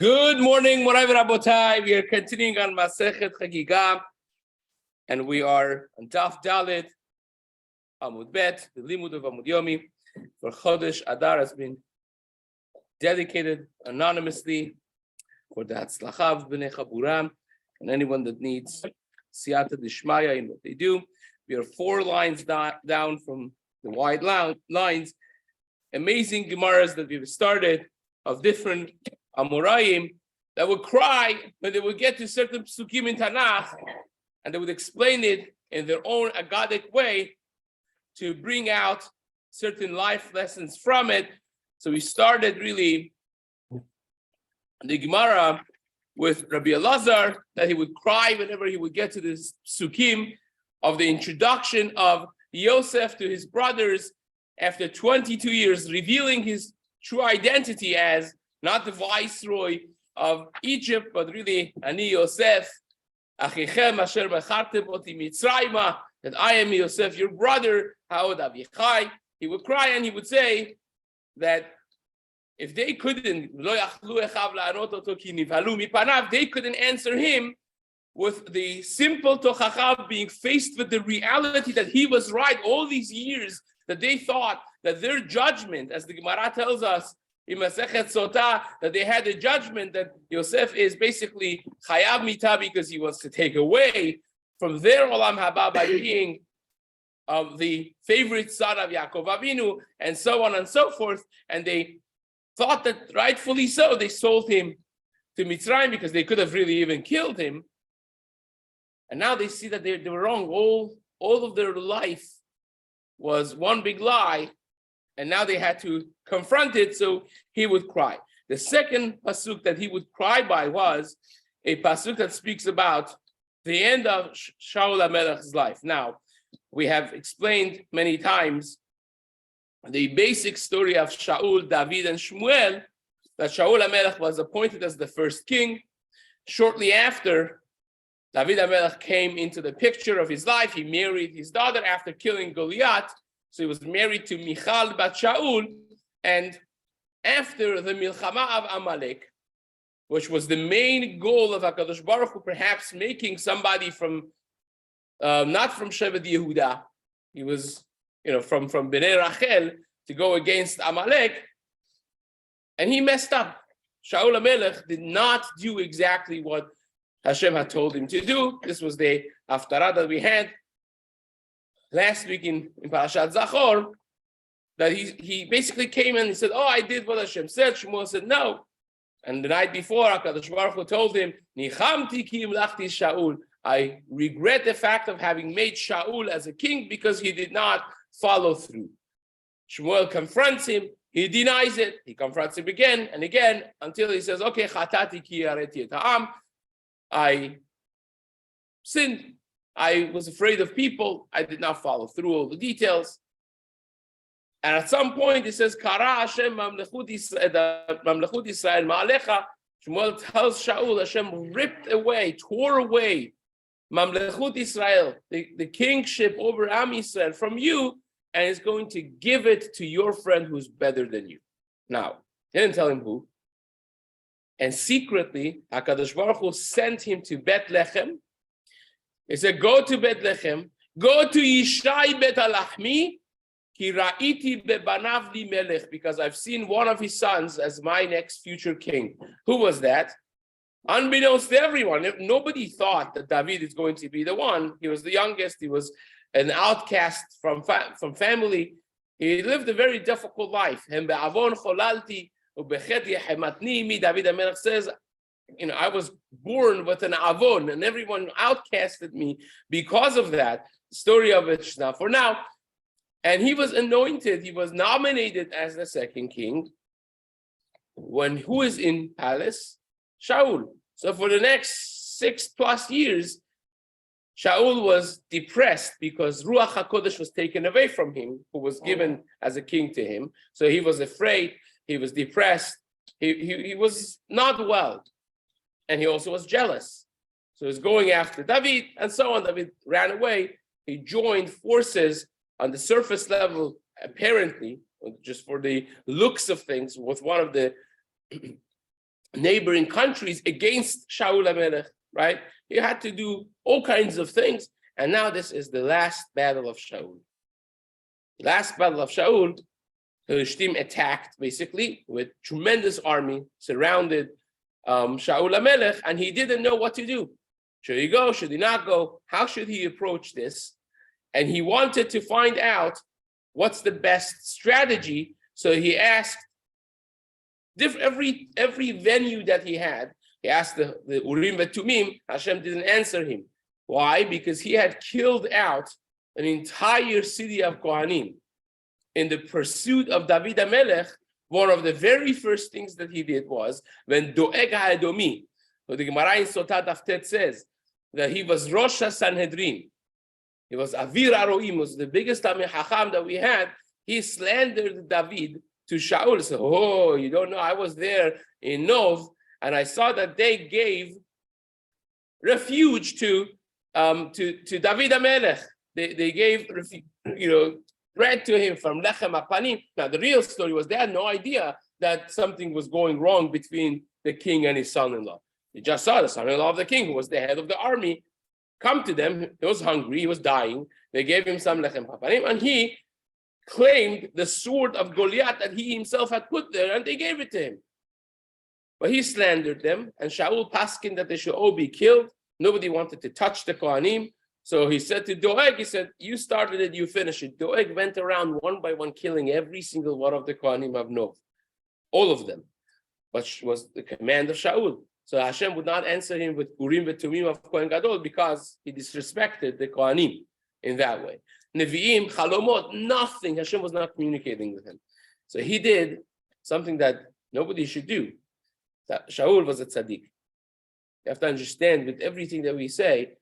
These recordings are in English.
Good morning, Moray Rabotai. We are continuing on Masechet Chagigah, and we are on Daf Dalet, Amud Bet, the Limud of Amud Yomi. For Chodesh Adar has been dedicated anonymously for the Hatzlacha of Bnei Chaburam, and anyone that needs Siyata Dishmaya in what they do. We are 4 lines down from the wide lines. Amazing Gemaras that we've started of different Amoraim that would cry when they would get to certain psukim in Tanakh, and they would explain it in their own agadic way to bring out certain life lessons from it. So we started really the Gemara with Rabbi Elazar, that he would cry whenever he would get to this psukim of the introduction of Yosef to his brothers after 22 years, revealing his true identity as not the viceroy of Egypt, but really Ani Yosef, Achichem asher bechartem oti Mitzrayma, that I am Yosef, your brother, Haod Avichai. He would cry and he would say that if they couldn't, they couldn't answer him with the simple tochachav, being faced with the reality that he was right all these years, that they thought that their judgment, as the Gemara tells us, in Masechet Sotah, that they had a judgment that Yosef is basically chayav mita because he wants to take away from their olam haba by being the favorite son of Yaakov Avinu, and so on and so forth. And they thought that rightfully so, they sold him to Mitzrayim because they could have really even killed him. And now they see that they were wrong. All of their life was one big lie. And now they had to confront it, so he would cry. The second pasuk that he would cry by was a pasuk that speaks about the end of Shaul HaMelech's life. Now, we have explained many times the basic story of Shaul, David, and Shmuel, that Shaul HaMelech was appointed as the first king. Shortly after, David HaMelech came into the picture of his life. He married his daughter after killing Goliath. So he was married to Michal bat Shaul, and after the Milchama of Amalek, which was the main goal of HaKadosh Baruch Hu, perhaps making somebody from, not from Shevet Yehuda, he was, from Bnei Rachel, to go against Amalek, and he messed up. Shaul HaMelech did not do exactly what Hashem had told him to do. This was the haftarah that we had last week in Parashat Zachor, that he basically came and he said, I did what Hashem said. Shmuel said, no. And the night before, HaKadosh Baruch Hu told him, Nichamti ki imlachti Shaul. I regret the fact of having made Shaul as a king because he did not follow through. Shmuel confronts him. He denies it. He confronts him again and again until he says, okay, chatati ki yareti et ha'am. I sinned. I was afraid of people. I did not follow through all the details. And at some point, it says, Kara Hashem mamlechut Yisrael ma'alecha. Shmuel tells Shaul, Hashem ripped away, tore away mamlechut Yisrael, the kingship over Am Yisrael from you, and is going to give it to your friend who's better than you. Now, he didn't tell him who. And secretly, HaKadosh Baruch Hu sent him to Bethlehem. He said, go to Bethlehem, go to Yishai Bet Alachmi, ki ra'iti bebanav li melech, because I've seen one of his sons as my next future king. Who was that? Unbeknownst to everyone, nobody thought that David is going to be the one. He was the youngest. He was an outcast from family. He lived a very difficult life. David HaMelech says, I was born with an avon, and everyone outcasted me because of that. Story of it now for now. And he was anointed. He was nominated as the second king. Who is in palace? Shaul. So for the next 6+ years, Shaul was depressed because Ruach HaKodesh was taken away from him, who was given as a king to him. So he was afraid. He was depressed. He was not well. And he also was jealous. So he was going after David and so on. David ran away. He joined forces on the surface level, apparently, just for the looks of things, with one of the neighboring countries against Shaul HaMelech, right? He had to do all kinds of things. And now this is the last battle of Shaul. Last battle of Shaul, the Philistine attacked basically with tremendous army, surrounded Shaul HaMelech, and he didn't know what to do. Should he go? Should he not go? How should he approach this? And he wanted to find out what's the best strategy. So he asked every venue that he had. He asked the Urim Tumim. Hashem didn't answer him. Why? Because he had killed out an entire city of Kohanim. In the pursuit of David HaMelech, one of the very first things that he did was when Doeg HaEdomi, so the Gemara in Sotah Daf Tet says that he was Rosh HaSanhedrin. He was Avir HaRoim, was the biggest Tamei Chacham that we had. He slandered David to Shaul. He said, oh, you don't know, I was there in Nov, and I saw that they gave refuge to David HaMelech. They gave refuge, bread to him from Lechem HaPanim. Now, the real story was they had no idea that something was going wrong between the king and his son-in-law. They just saw the son-in-law of the king, who was the head of the army, come to them. He was hungry, he was dying. They gave him some Lechem HaPanim, and he claimed the sword of Goliath that he himself had put there, and they gave it to him. But he slandered them, and Shaul paskined that they should all be killed. Nobody wanted to touch the Kohanim. So he said to Doeg, he said, you started it, you finish it. Doeg went around one by one, killing every single one of the Kohanim of Nov. All of them. But was the command of Shaul. So Hashem would not answer him with Urim Tumim of Kohen Gadol because he disrespected the Kohanim in that way. Nevi'im, Chalomot, nothing. Hashem was not communicating with him. So he did something that nobody should do. That Shaul was a tzaddik. You have to understand with everything that we say,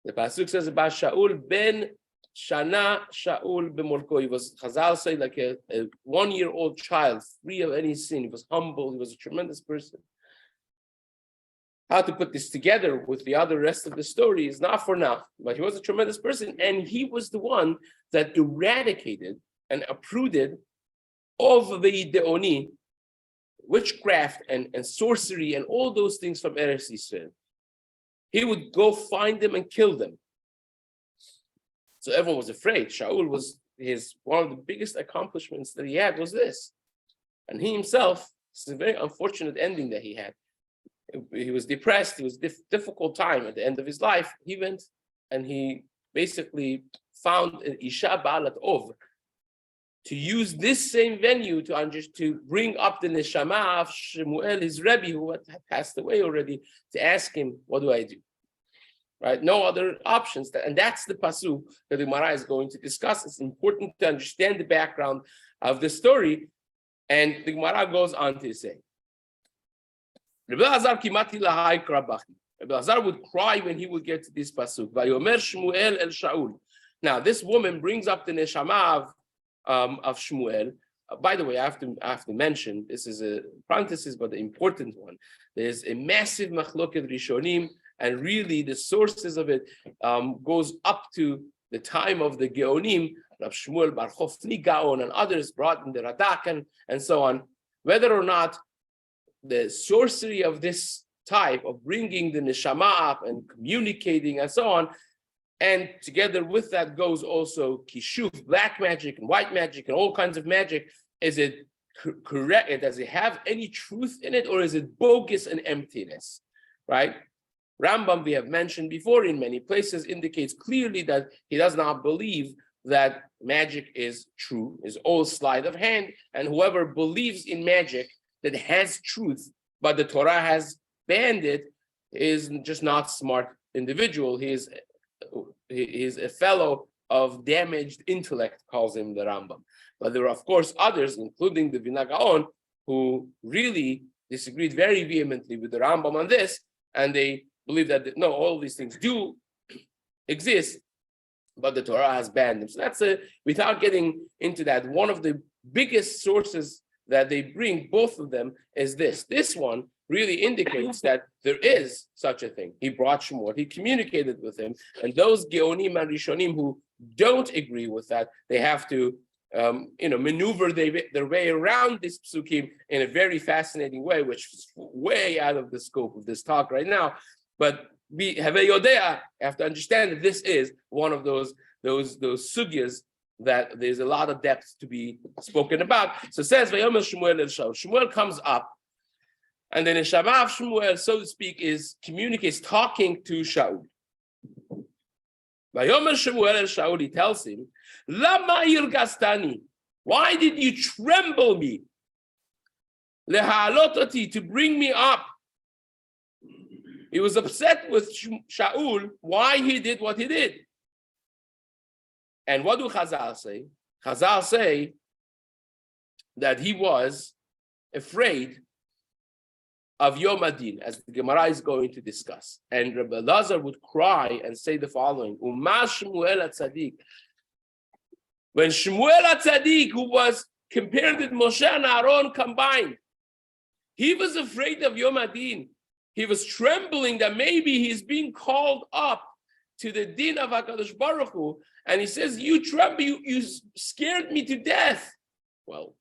the pasuk says about Shaul ben Shana Shaul b'molko. He was, Chazal say, like a 1-year-old child, free of any sin. He was humble. He was a tremendous person. How to put this together with the other rest of the story is not for now, but he was a tremendous person, and he was the one that eradicated and uprooted of the Deoni, witchcraft and sorcery and all those things from Eretz Yisrael. He would go find them and kill them. So everyone was afraid. Shaul was one of the biggest accomplishments that he had was this. And he himself, it's a very unfortunate ending that he had. He was depressed. It was a difficult time at the end of his life. He went and he basically found an Isha Ba'alat Ov to use this same venue to bring up the neshama of Shemuel, his Rabbi, who had passed away already, to ask him, what do I do? Right? No other options. And that's the pasuk that the Gemara is going to discuss. It's important to understand the background of the story. And the Gemara goes on to say, Rabbi Lazar would cry when he would get to this pasuk. Vayomer Shmuel el Shaul. Now, this woman brings up the neshama of Shmuel. By the way, I have to mention, this is a parenthesis, but the important one. There's a massive machloket rishonim, and really the sources of it goes up to the time of the Geonim, Rav Shmuel Bar Chofni Gaon and others brought in the Radak and so on, whether or not the sorcery of this type of bringing the neshama up and communicating and so on, and together with that goes also kishuf, black magic and white magic and all kinds of magic. Is it correct? Does it have any truth in it, or is it bogus and emptiness? Right? Rambam, we have mentioned before in many places, indicates clearly that he does not believe that magic is true, is all sleight of hand, and whoever believes in magic that has truth, but the Torah has banned it, is just not smart individual. He is a fellow of damaged intellect, calls him the Rambam. But there are, of course, others, including the Vilna Gaon, who really disagreed very vehemently with the Rambam on this, and they believe that, no, all these things do exist, but the Torah has banned them. So that's without getting into that, one of the biggest sources that they bring, both of them, is this. This one really indicates that there is such a thing. He brought Shmuel, he communicated with him, and those Geonim and Rishonim who don't agree with that, they have to maneuver their way around this psukim in a very fascinating way, which is way out of the scope of this talk right now. But have to understand that this is one of those sugyas that there's a lot of depth to be spoken about. So it says, Vayomer Shmuel el Shaul. Shmuel comes up, and then the Neshama of Shmuel, so to speak, communicates, talking to Shaul. Vayomer Shmuel el Shaul, he tells him, Lama yirgastani, why did you tremble me? Lehalotati, to bring me up. He was upset with Shaul, why he did what he did. And what do Chazal say? Chazal say that he was afraid of Yom Adin, as the Gemara is going to discuss. And Rabbi Lazar would cry and say the following: Uma Shmuel HaTzadik. When Shmuel HaTzadik, who was compared with Moshe and Aaron combined, he was afraid of Yom Adin. He was trembling that maybe he's being called up to the din of HaKadosh Baruch Hu, and he says, you tremble, you scared me to death. Well,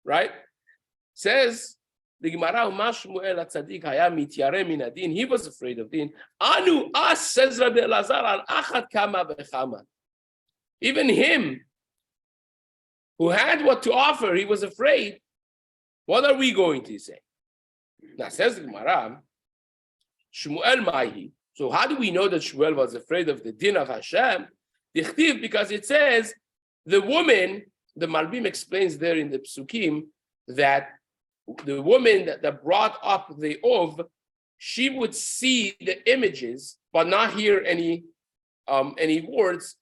right? Says the Gemara, Shmuel HaTzadik haya mityareh min adin. He was afraid of din. Anu as, says Rabbi Elazar, al achat kama v'chama. Even him, who had what to offer, he was afraid. What are we going to say? Now, says the Gemara, Shmuel Maihi. So how do we know that Shmuel was afraid of the din of Hashem? Dichtiv, because it says the woman, the Malbim explains there in the Psukim, that the woman that brought up the Ov, she would see the images, but not hear any words.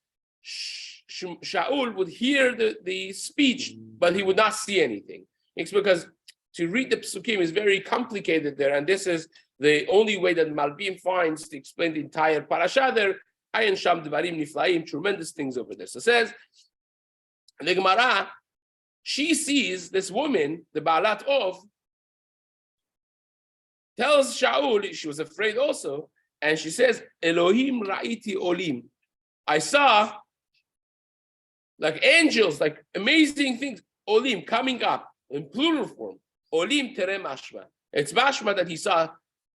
Shaul would hear the speech, but he would not see anything. It's because to read the Psukim is very complicated there, and this is the only way that Malbim finds to explain the entire parasha there. Ayin Sham Dvarim Niflaim, tremendous things over there. So it says, the Gemara, she sees this woman, the Baalat Ov, tells Shaul, she was afraid also, and she says, Elohim Ra'iti Olim. I saw like angels, like amazing things, Olim, coming up in plural form. Olim Tere Mashma. It's Mashma that he saw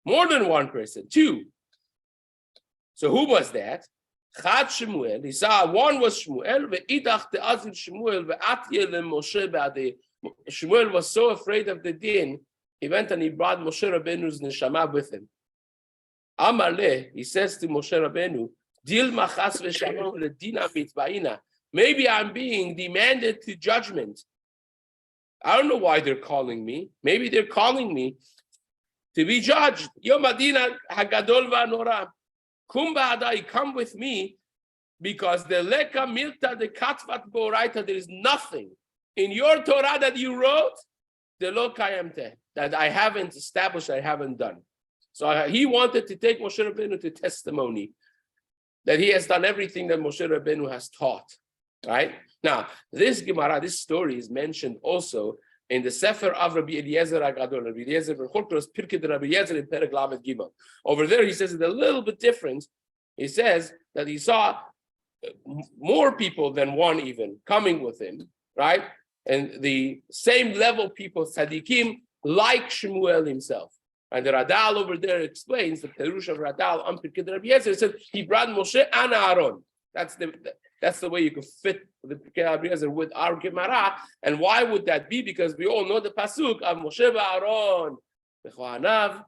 more than one person, two. So who was that? Chad Shmuel. He saw one was Shmuel. Ve'idach te'azil Shmuel ve'atye leMoshe ba'adeh. Shmuel was so afraid of the din, he went and he brought Moshe Rabbeinu's neshama with him. Amar leh, he says to Moshe Rabbeinu, Dil machas ve'shamam le'dina mitba'ina. Maybe I'm being demanded to judgment. I don't know why they're calling me. Maybe they're calling me to be judged. Yom Adina Hagadol va'Nora. Kum ba'adai, come with me, because the leka milta the katvat boraita, there is nothing in your Torah that you wrote, the lo kayamte, that I haven't established, I haven't done. So he wanted to take Moshe Rabbeinu to testimony that he has done everything that Moshe Rabbeinu has taught. Right? Now, this Gemara, this story is mentioned also in the Sefer of Rabbi Eliezer Agadol, Rabbi Eliezer Berchotros, Pirkei de Rabbi Eliezer in Perek Lamed Gimel. Over there, he says it's a little bit different. He says that he saw more people than one even coming with him, right? And the same level people, tzaddikim, like Shmuel himself. And the Radal over there explains, the Perush of Radal on Pirkei de Rabbi Eliezer, said he brought Moshe and Aaron. That's the way you could fit the Pirkei Rabbi Eliezer with our Gemara. And why would that be? Because we all know the pasuk of Moshe v'Aaron b'chohanav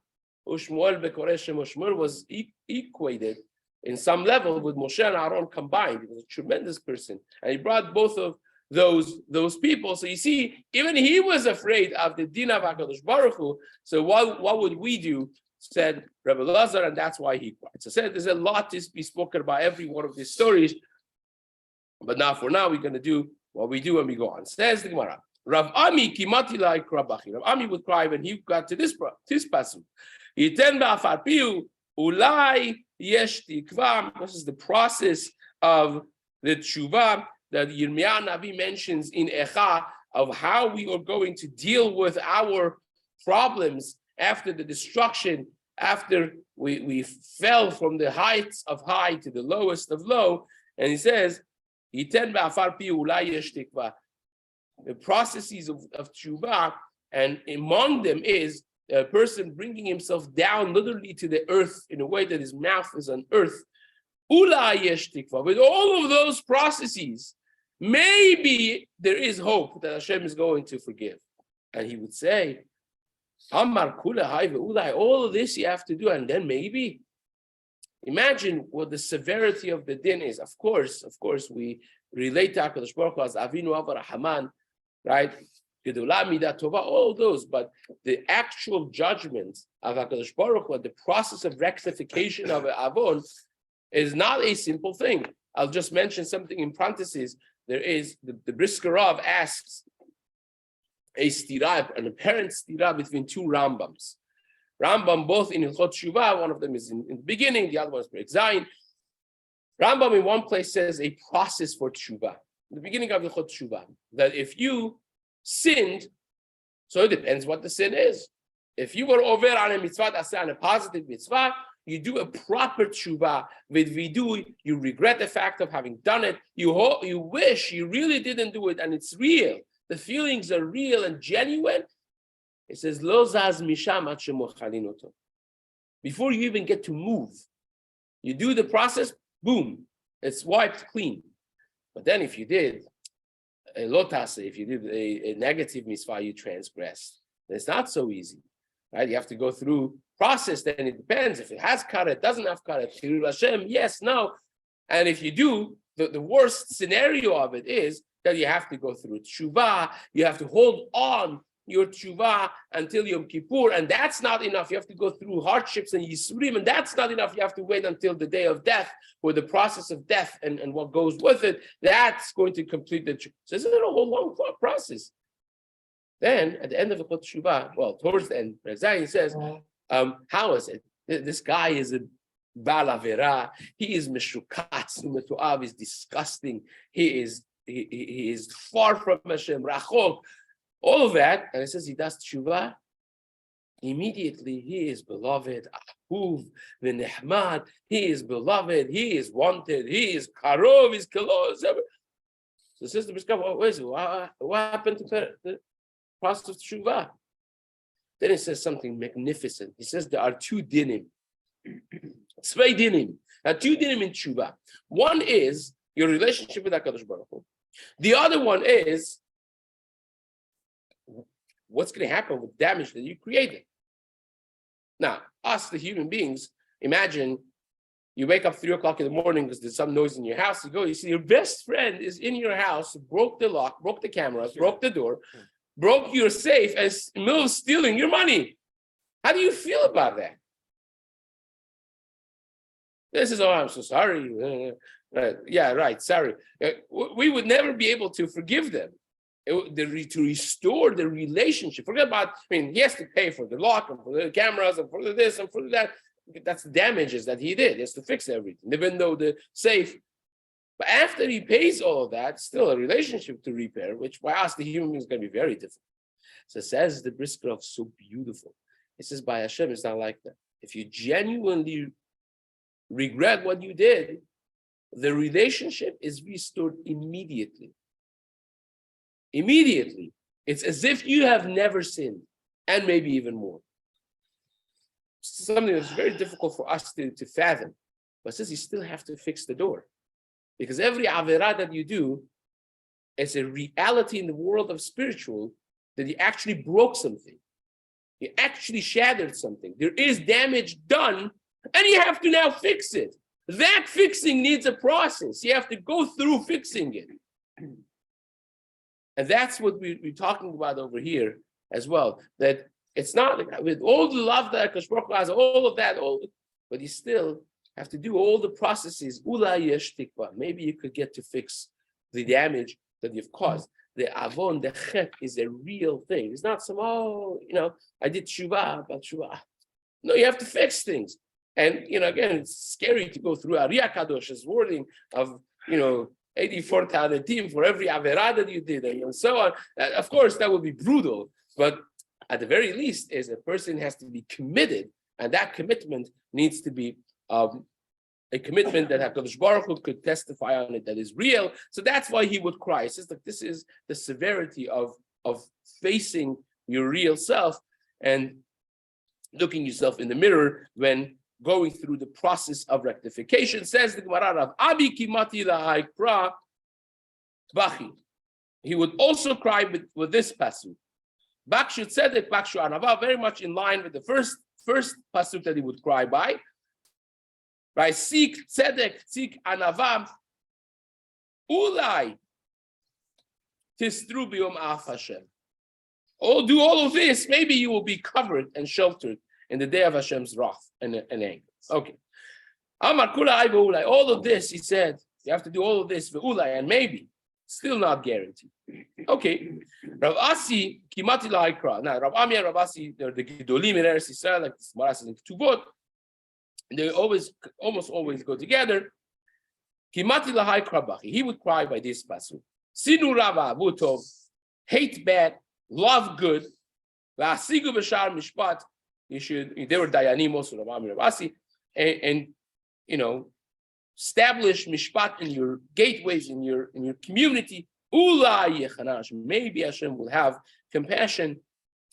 u'Shmuel b'koreshem. Shmuel was equated in some level with Moshe and Aaron combined. He was a tremendous person, and he brought both of those people. So you see, even he was afraid of the din of HaKadosh Baruch Hu. So what would we do? Said Rabbi Lazar, and that's why he cried. So said there's a lot to be spoken about every one of these stories. But now, for now, we're going to do what we do when we go on. Says the Gemara, Rav Ami kimati like Rabachi. Rav Ami would cry when he got to this pasuk. Yiten ba'afar piu ulai yesh tikva. This is the process of the tshuva that Yirmiyah Navi mentions in Echa, of how we are going to deal with our problems after the destruction, after we fell from the heights of high to the lowest of low. And he says, The processes of tshuva, and among them is a person bringing himself down literally to the earth in a way that his mouth is on earth. With all of those processes, maybe there is hope that Hashem is going to forgive. And he would say, all of this you have to do, and then maybe. Imagine what the severity of the din is. Of course, we relate to HaKadosh Baruch Hu as Avinu Avarahaman, right? All those, but the actual judgment of HaKadosh Baruch Hu, the process of rectification of Avon, is not a simple thing. I'll just mention something in parentheses. There is, the Brisker Rav asks a stira, an apparent stira between two Rambams. Rambam, both in Hilchot Shuvah, one of them is in the beginning, the other one is Perek Zayin. Rambam in one place says a process for Shuvah, in the beginning of Hilchot Shuvah, that if you sinned, so it depends what the sin is. If you were over on a mitzvah, on a positive mitzvah, you do a proper Shuvah with vidui, you regret the fact of having done it, you wish you really didn't do it, and it's real. The feelings are real and genuine. It says, Lo zaz misham ad shemochalin oto. Before you even get to move, you do the process, boom, it's wiped clean. But then if you did a lotase, if you did a negative mitzvah, you transgressed. It's not so easy, right? You have to go through process, then it depends. If it has karet, doesn't have karet, Chilul Hashem, yes, no. And if you do, the worst scenario of it is that you have to go through tshuva, you have to hold on your tshuva until Yom Kippur, and that's not enough. You have to go through hardships and yisurim, and that's not enough. You have to wait until the day of death, or the process of death and what goes with it. That's going to complete the tshuva. So it's a whole long process. Then, at the end of the tshuva, well, towards the end, Rezai says, how is it? This guy is a Bal Avera. He is meshukatz, umetuav, is disgusting. He is far from Hashem, rachok. All of that, and it says he does tshuva, immediately he is beloved, ahuv, v'nehmad, he is beloved, he is wanted, he is karov, he is kalo. So it says the Brisker, what happened to the process of tshuva? Then it says something magnificent. He says there are two dinim. Zwei dinim. There are two dinim in tshuva. One is your relationship with HaKadosh Baruch Hu. The other one is what's going to happen with damage that you created. Now, us, the human beings, imagine you wake up 3 o'clock in the morning because there's some noise in your house. You see your best friend is in your house, broke the lock, broke the camera, broke the door, broke your safe, and in the middle of stealing your money. How do you feel about that? This is, I'm so sorry. Yeah, right, sorry. We would never be able to forgive them. To restore the relationship. Forget about, he has to pay for the lock and for the cameras and for this and for that. That's the damages that he did. He has to fix everything, even though the safe. But after he pays all of that, still a relationship to repair, which by us, the human being, is going to be very difficult. So it says the Brisker of so beautiful. It says by Hashem, it's not like that. If you genuinely regret what you did, the relationship is restored immediately. Immediately. It's as if you have never sinned, and maybe even more. Something that's very difficult for us to fathom. But it says you still have to fix the door. Because every averah that you do is a reality in the world of spiritual that you actually broke something. You actually shattered something. There is damage done, and you have to now fix it. That fixing needs a process. You have to go through fixing it. And that's what we're talking about over here as well. That it's not with all the love that HaKadosh Baruch Hu has, all of that, but you still have to do all the processes. Ula yesh tikva. Maybe you could get to fix the damage that you've caused. The avon, the chet, is a real thing. It's not some, I did tshuva, but tshuva. No, you have to fix things. And, again, it's scary to go through Ariya Kadosh's wording of, 84,000 team for every averah that you did, and so on. Of course, that would be brutal, but at the very least, is a person has to be committed, and that commitment needs to be a commitment that HaKadosh Baruch Hu could testify on it that is real. So that's why he would cry. It's just like this is the severity of facing your real self and looking yourself in the mirror when going through the process of rectification. Says the Gemara of Abi Kimati Lahai Kra Bachi. He would also cry with this pasuk. Bakshu Tzedek, Bakshu Anava, very much in line with the first pasuk that he would cry by. Right? Seek Tzedek, seek Anava, Ulai Tistru Biyom Af Hashem. Do all of this, maybe you will be covered and sheltered in the day of Hashem's wrath and anger. Okay. Amar Kula Ai Ulai. All of this, he said, you have to do all of this for Ulai, and maybe. Still not guaranteed. Okay. Rav Asi Kimati La'ikra. Now, Rav Ami and Rav Asi, they're the Gedolim in Eretz Yisrael, like this Gemara says in Ketubot. They almost always go together. Kimati La'ikra Bachi. He would cry by this pasuk. Sinu Rava Butov. Hate bad, love good. Va'asigu b'shar mishpat. They were Dayanim also, Rav Ami and Rav Asi, and establish mishpat in your gateways, in your community. Maybe Hashem will have compassion.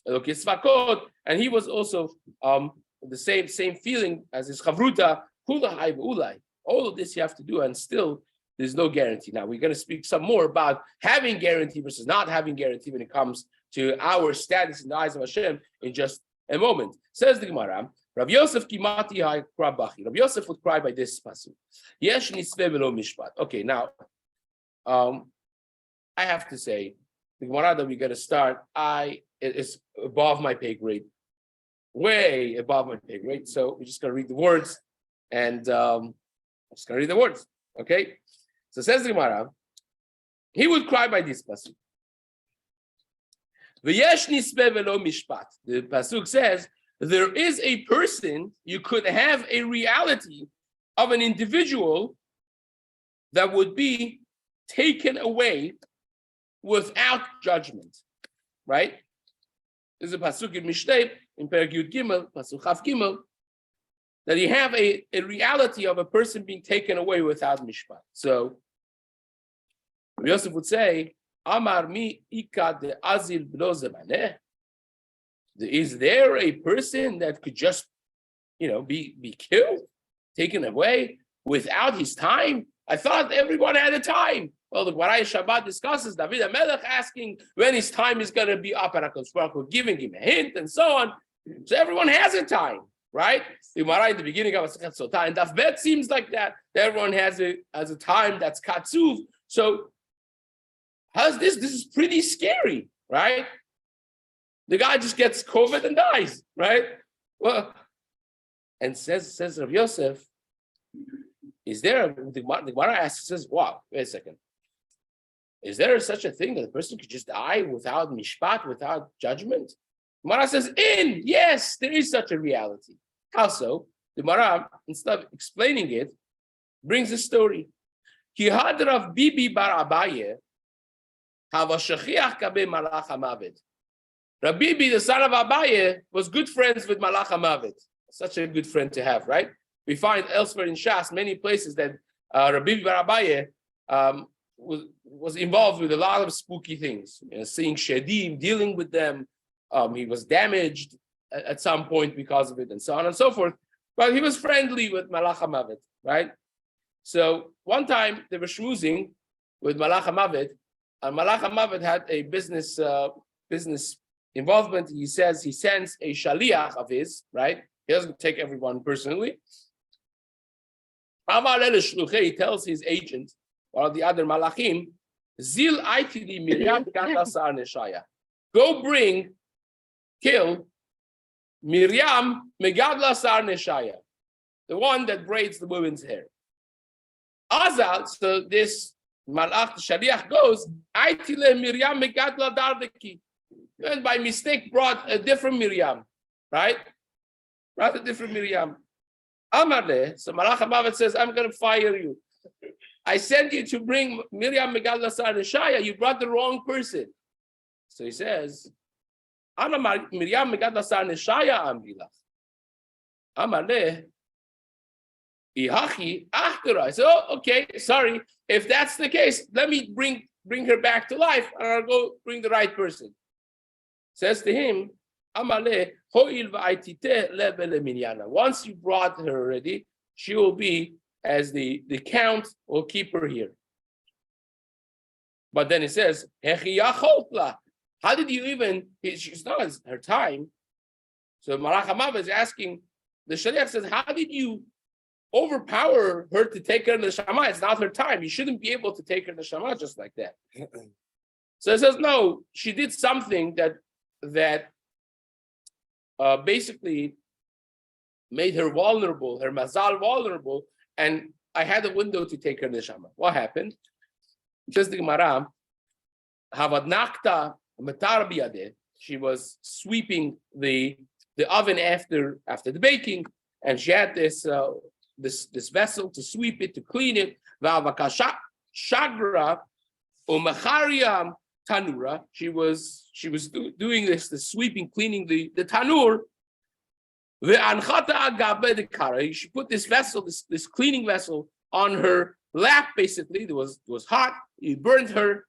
And he was also the same feeling as his chavruta. All of this you have to do, and still there's no guarantee. Now we're going to speak some more about having guarantee versus not having guarantee when it comes to our status in the eyes of Hashem in just a moment. Says the Gemara. Rabbi Yosef Kimati Hai Krabachi. Rabbi Yosef would cry by this pasuk. Yesh nisve velo mishpat. Okay, now, I have to say, the Gemara that we're going to start, it is above my pay grade, way above my pay grade. So we're just going to read the words, and I'm just going to read the words. Okay, so says the Gemara, he would cry by this pasuk. V'yesh nisve velo mishpat. The pasuk says, there is a person, you could have a reality of an individual that would be taken away without judgment, right? There's a pasuk in Mishlei, in Perek Yud Gimel, pasuk Chaf Gimel, that you have a reality of a person being taken away without mishpat. So Yosef would say, Amar mi ika de azil blo zemaneh. Is there a person that could just, be killed, taken away without his time? I thought everyone had a time. Well, the Gemara Shabbat discusses David HaMelech asking when his time is going to be up, and HaKadosh Baruch Hu giving him a hint and so on. So everyone has a time, right? The Gemara at the beginning of Masechet Sotah and Daf Bet seems like that. Everyone has a time that's katsuv. So how's this? This is pretty scary, right? The guy just gets COVID and dies, right? Well, and says Rav Yosef, is there, the Gemara asks, says, wow, wait a second. Is there such a thing that a person could just die without mishpat, without judgment? The Gemara says, yes, there is such a reality. Also, the Gemara, instead of explaining it, brings a story. Ki had Rav Bibi bar Abaye, hava shachiach kabe malach hamavet. Rabbi, the son of Abaye, was good friends with Malach HaMavet. Such a good friend to have, right? We find elsewhere in Shas many places that Rabbi bar Abaye was involved with a lot of spooky things. Seeing Shedim, dealing with them. He was damaged at some point because of it, and so on and so forth. But he was friendly with Malach HaMavet, right? So one time they were schmoozing with Malach HaMavet, and Malach HaMavet had a business involvement. He says he sends a shaliach of his, right? He doesn't take everyone personally. He tells his agent, or the other malachim, Zil aitili Miriam gadlasar neshaya. Go kill Miriam megadlasar neshaya, the one that braids the woman's hair. Azal, so this malach, the shaliach goes, aitile Miriam megadla dardeki. And by mistake brought a different Miriam, right? Brought a different Miriam. Amarle, so Malach HaMavet says, I'm going to fire you. I sent you to bring Miriam Megad Lasar Neshaya. You brought the wrong person. So he says, Miriam Megad Lasar Neshaya Amrilach. Amarle, Ihachi achtara. I said, oh, okay, sorry. If that's the case, let me bring her back to life, and I'll go bring the right person. Says to him, Amale, ho'il va'aitite lebele minyana. Once you brought her already, she will be as the count will keep her here. But then it says, how did you even, she's not her time. So Malach HaMavet is asking, the Shaliach says, how did you overpower her to take her in the Neshama? It's not her time. You shouldn't be able to take her in the Neshama just like that. So it says, no, she did something that basically made her vulnerable, her mazal vulnerable, and I had a window to take her in the Neshama. What happened? Says the Gemara, Havad Nakta Matar biyadeh. She was sweeping the oven after the baking, and she had this vessel to sweep it, to clean it. Va'avakasha shagra umachariam tanura. She was doing the sweeping, cleaning the tanur. Ve'anchata agabe de kara. She put this vessel, this cleaning vessel, on her lap. Basically, it was hot. It burned her.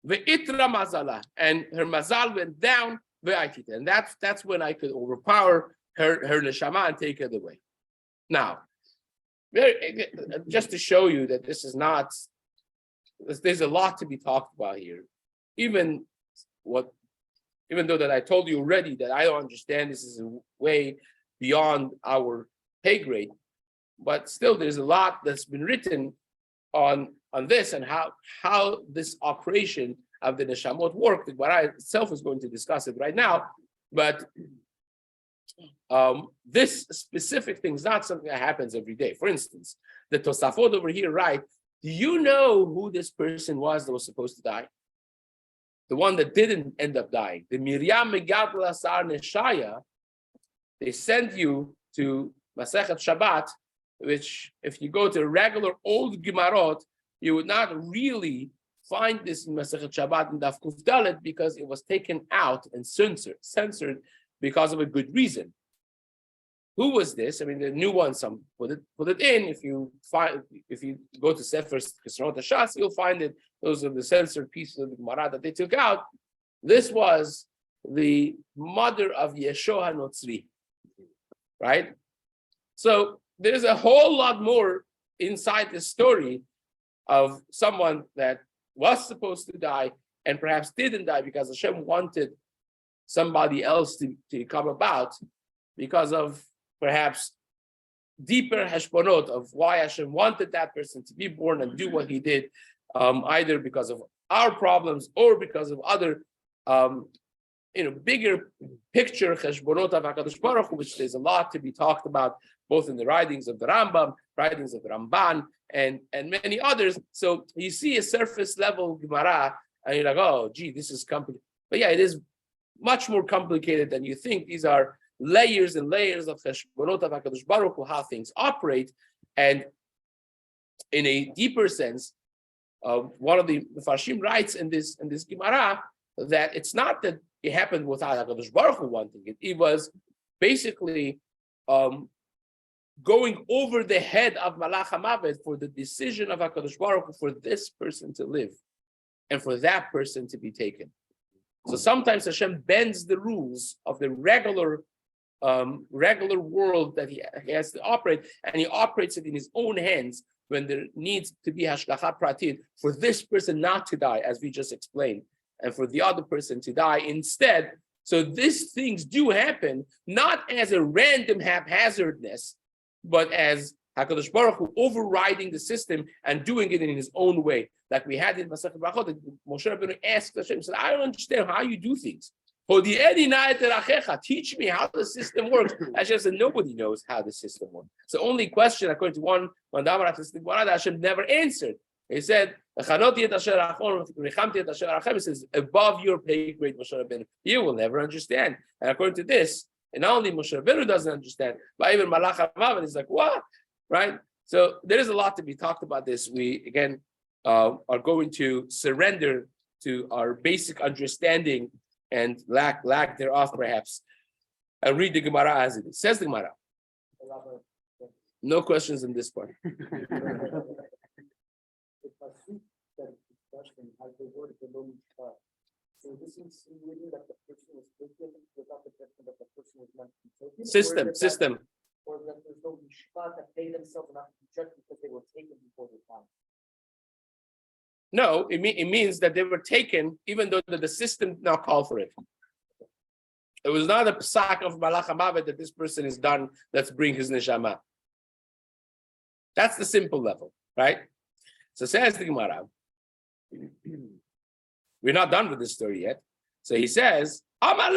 Ve'itra mazala, and her mazal went down. Ve'aitita, and that's when I could overpower her neshama and take it away. Now, just to show you that this is not, there's a lot to be talked about here. Even though that I told you already that I don't understand, this is a way beyond our pay grade, but still there's a lot that's been written on this and how this operation of the neshamot work. The Gemara itself is going to discuss it right now, but this specific thing is not something that happens every day. For instance, the Tosafot over here write, do you know who this person was that was supposed to die? The one that didn't end up dying. The Miriam Megatla Sar Neshaya, they sent you to Masechet Shabbat, which if you go to regular old Gemarot, you would not really find this in Masechet Shabbat and Daf Kuf Dalet because it was taken out and censored because of a good reason. Who was this? I mean, the new one, some put it in. If you go to Sefer Kesrot HaShas, you'll find it. Those are the censored pieces of the Gemara that they took out. This was the mother of Yeshua HaNotzri, right? So there's a whole lot more inside the story of someone that was supposed to die and perhaps didn't die because Hashem wanted somebody else to come about because of perhaps deeper hashbonot of why Hashem wanted that person to be born and do what he did, either because of our problems or because of other, bigger picture hashbonot of HaKadosh Baruch Hu, which there's a lot to be talked about, both in the writings of the Rambam, writings of the Ramban, and many others. So you see a surface level Gemara, and you're like, oh, gee, this is complicated. But yeah, it is much more complicated than you think. These are layers and layers of cheshbonot of HaKadosh Baruch Hu, how things operate. And in a deeper sense, one of the Farshim writes in this Gemara that it's not that it happened without HaKadosh Baruch Hu wanting it. It was basically going over the head of Malach HaMavet for the decision of HaKadosh Baruch Hu for this person to live and for that person to be taken. So sometimes Hashem bends the rules of the regular world that he has to operate, and he operates it in his own hands when there needs to be hashgacha pratit for this person not to die, as we just explained, and for the other person to die instead. So these things do happen, not as a random haphazardness, but as HaKadosh Baruch Hu overriding the system and doing it in his own way. Like we had in Masechet Brachot, Moshe Rabbeinu asked Hashem, he said, I don't understand how you do things. Teach me how the system works. Hashem said, nobody knows how the system works. It's the only question, according to one Mandamar that Hashem never answered. He said, he says, above your pay grade, Moshe Rabbeinu, you will never understand. And according to this, and not only Moshe Rabbeinu doesn't understand, but even Malach HaMavet is like, what? Right? So there is a lot to be talked about this. We, again, are going to surrender to our basic understanding and lack thereof, perhaps, and read the Gemara as it is. Says the Gemara. No questions in this part. So this is insinuating that the person was taken without the judgment that the person was meant to be taken. System. Or that there's no mishpat that they themselves are not to be judged because they were taken before their time. No, it means that they were taken, even though the system now called for it. It was not a psak of malach hamavet that this person is done. Let's bring his neshama. That's the simple level, right? So says the Gemara. We're not done with this story yet. So he says, Rabbi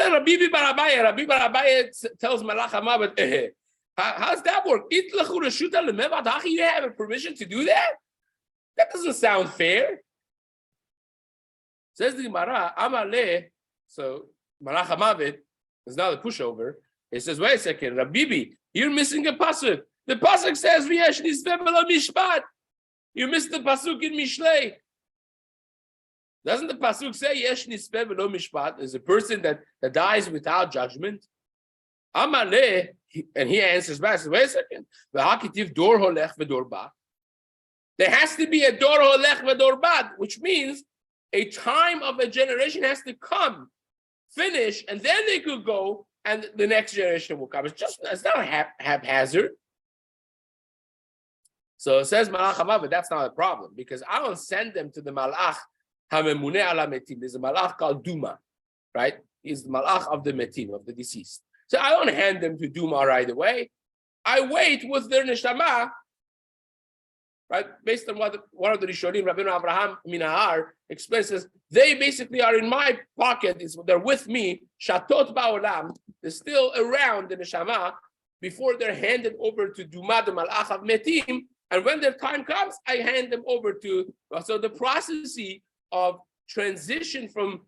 tells malach hamavet, how's that work? You have a permission to do that? That doesn't sound fair. Says the Gemara, Amaleh, so malach hamavet is now the pushover. It says, wait a second, Rabbi, you're missing a pasuk. The pasuk says, V'yesh nisveh b'lo mishpat. You missed the pasuk in Mishlei. Doesn't the pasuk say, Yesh nisveh b'lo mishpat, is a person that dies without judgment? Amaleh, and he answers back, says, wait a second, v'hakitiv dor holech v'dor ba. There has to be a dor holech v'dor ba, which means a time of a generation has to come, finish, and then they could go, and the next generation will come. It's not haphazard. So it says Malach HaMavet, that's not a problem, because I don't send them to the Malach HaMemuneh Ala Metim. There's a Malach called Duma, right? He's the Malach of the Metim, of the deceased. So I don't hand them to Duma right away. I wait with their Neshama, right? Based on what one of the Rishonim, Rabbi Avraham Minahar, explains, says, they basically are in my pocket, they're with me, Shatot Ba'olam, they're still around the Neshama before they're handed over to Duma, the Malach of Metim, and when their time comes, I hand them over to, so the process of transition from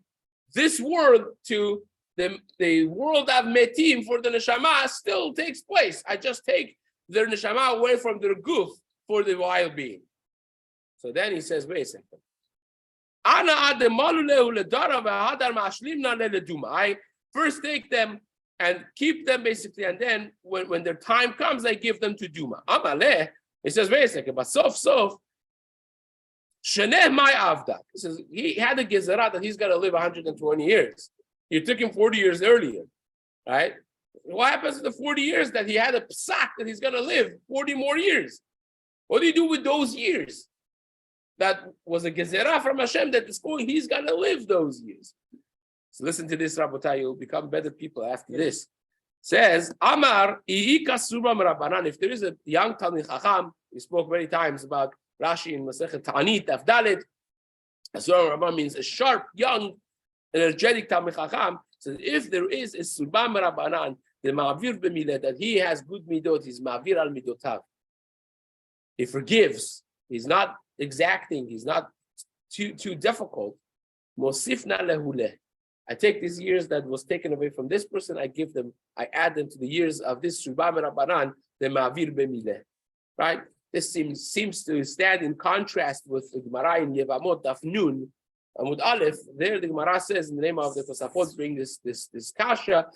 this world to the world of Metim for the Neshama still takes place. I just take their Neshama away from their guf for the wild being. So then he says, wait a second. I first take them and keep them basically, and then when their time comes, I give them to Duma. Amaleh, he says, wait a second, but sof, Sheneh my avdak. He says, he had a gezerah that he's got to live 120 years. You took him 40 years earlier, right? What happens to the 40 years that he had a psak that he's going to live 40 more years? What do you do with those years? That was a gezerah from Hashem that is going, he's going to live those years. So listen to this, Rabotai, you'll become better people after this. Says, Amar, if there is a young Talmid Chacham, we spoke many times about Rashi in Masechet Ta'anit, Afdalet. Asura Rabban means a sharp, young, energetic Talmid Chacham. So if there is a Surbam Rabbanan, the Ma'avir b'milet, that he has good midot, he's Ma'avir al midotav. He forgives. He's not exacting. He's not too difficult. Mosifna lehuleh. I take these years that was taken away from this person, I add them to the years of this Shubam Rabbanan, the Ma'avir b'mileh. Right? This seems to stand in contrast with the Gemara in Yevamot, Daf Nun, Amud Aleph. There the Gemara says, in the name of the Tosafot, bring this kasha,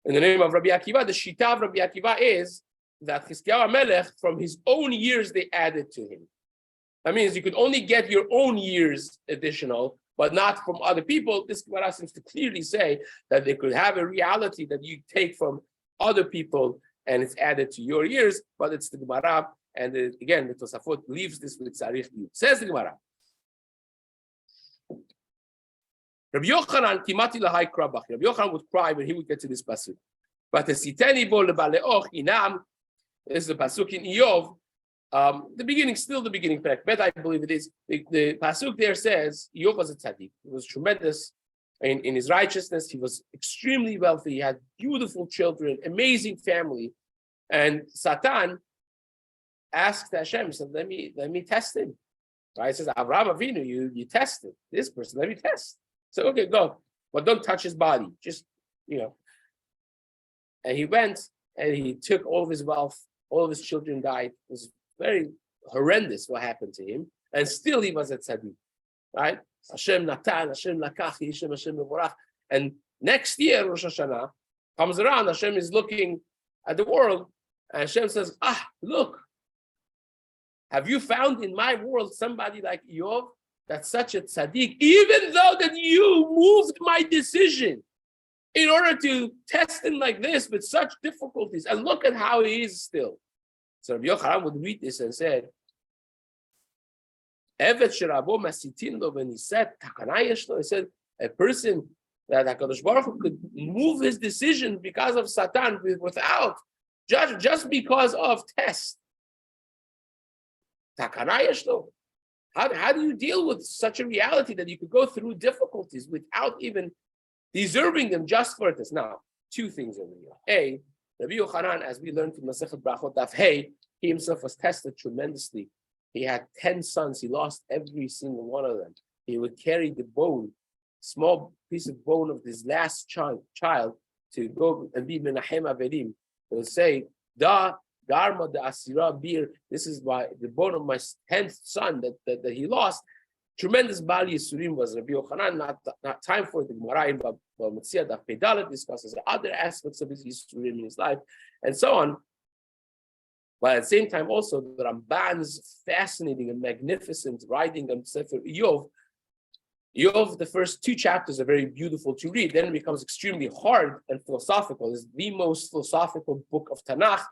in the name of Rabbi Akiva, the Shita of Rabbi Akiva is that Chizkiyahu HaMelech, from his own years, they added to him. That means you could only get your own years additional, but not from other people. This Gemara seems to clearly say that they could have a reality that you take from other people and it's added to your years, but it's the Gemara, and again, the Tosafot leaves this with Tzarich Yud. Says the Gemara. Rabbi Yochanan timati lahai krabach. Rabbi Yochanan would cry when he would get to this pasuk. But the siteni bo lebaleoch inam. This is the pasuk in Iyov. The beginning, still the beginning, but I believe it is. The pasuk there says Iyov was a tzaddik. He was tremendous in his righteousness. He was extremely wealthy. He had beautiful children, amazing family. And Satan asked Hashem, said, "Let me test him." Right? He says, "Avraham Avinu, you tested this person. Let me test." So okay, go, but don't touch his body. Just And he went and he took all of his wealth. All of his children died. It was very horrendous what happened to him, and still he was a tzaddik, right? Hashem natan, Hashem lakach, Hashem mevorach. And next year, Rosh Hashanah comes around. Hashem is looking at the world, And Hashem says, look, have you found in my world somebody like Yov that's such a tzaddik, even though that you moved my decision in order to test him like this with such difficulties, and look at how he is still. So Rabbi Yochanan would read this and said, Evet sherabo masitin lo, when he said, he said, a person that HaKadosh Baruch Hu could move his decision because of Satan without, just because of test. How do you deal with such a reality that you could go through difficulties without even deserving them just for this? Now, two things over here. A, Rabbi Yochanan, as we learned from Masechet Brachot Daf Hey, he himself was tested tremendously. He had 10 sons. He lost every single one of them. He would carry the bone, small piece of bone of this last child to go and be Menachem Averim. He would say, Da Garma da Asira Bir, this is the bone of my 10th son that he lost. Tremendous Baal Yisurim was Rabbi Yochanan. Not time for the Gemara in Mitzvah Daf Pedalet discusses other aspects of his Yisurim in his life, and so on. But at the same time, also the Ramban's fascinating and magnificent writing on Sefer Yov. Yov, the first 2 chapters are very beautiful to read. Then it becomes extremely hard and philosophical. It's the most philosophical book of Tanakh.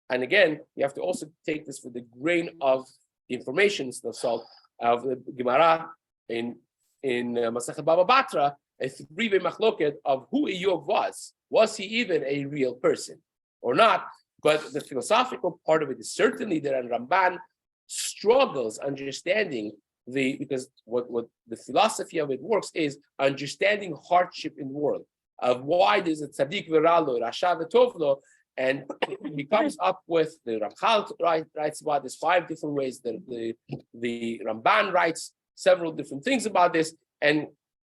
And again, you have to also take this with a grain of information, the salt of the Gemara in Masechet Baba Batra, a 3-way machloket of who Yov was. Was he even a real person or not? But the philosophical part of it is certainly there, and Ramban struggles understanding because what the philosophy of it works is understanding hardship in the world, of why there's a tzaddik v'ralo, rasha v'tovlo, and he comes up with the Ramchal writes about this 5 different ways. The Ramban writes several different things about this, and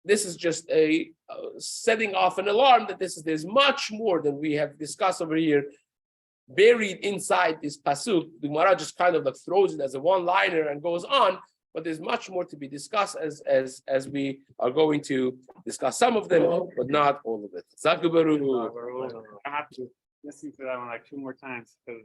this is just a setting off an alarm that there's much more than we have discussed over here, buried inside this pasuk. The Gemara just kind of like throws it as a one-liner and goes on, but there's much more to be discussed as we are going to discuss some of them, but not all of it. I have to listen to that one like 2 more times because